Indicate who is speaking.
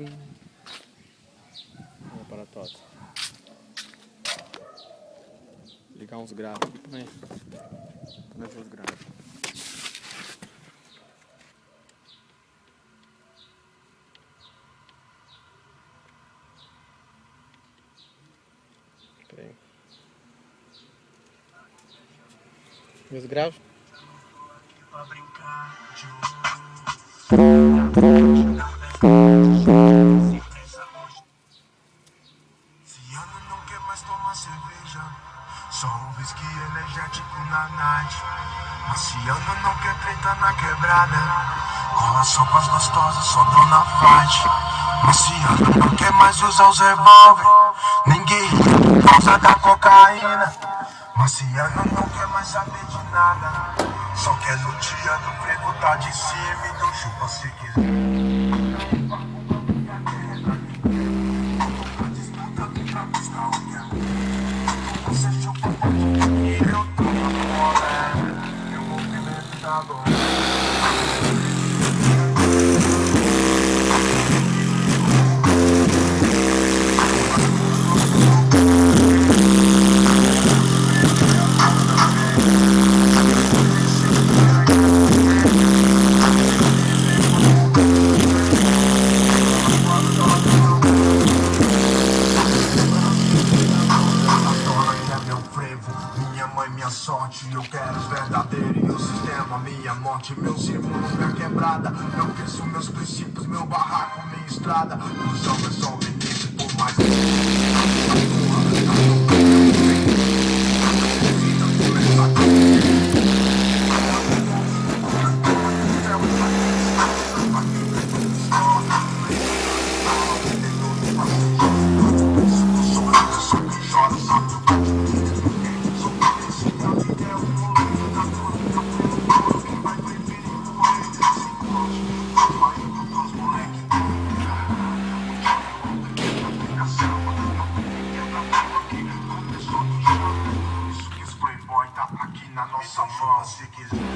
Speaker 1: Olha para tota. Ligar uns graves aqui pra nós ver os graves. Pera aí. Meus graves?
Speaker 2: Pra brincar de Ciano não quer mais tomar cerveja, só um whisky energético na night. Marciano não quer treta na quebrada, cola só com as gostosas, só dona fight. Marciano não quer mais usar os revólver, ninguém por causa da cocaína. Marciano não quer mais saber de nada, só quer no dia do frevo tá de cima, então chupa se quiser. Eu quero os verdadeiros e o sistema, minha morte, meus irmãos, minha quebrada. Eu penso meus princípios, meu barraco, minha estrada. Os homens são ministros por mais na nossa mão, se quiser.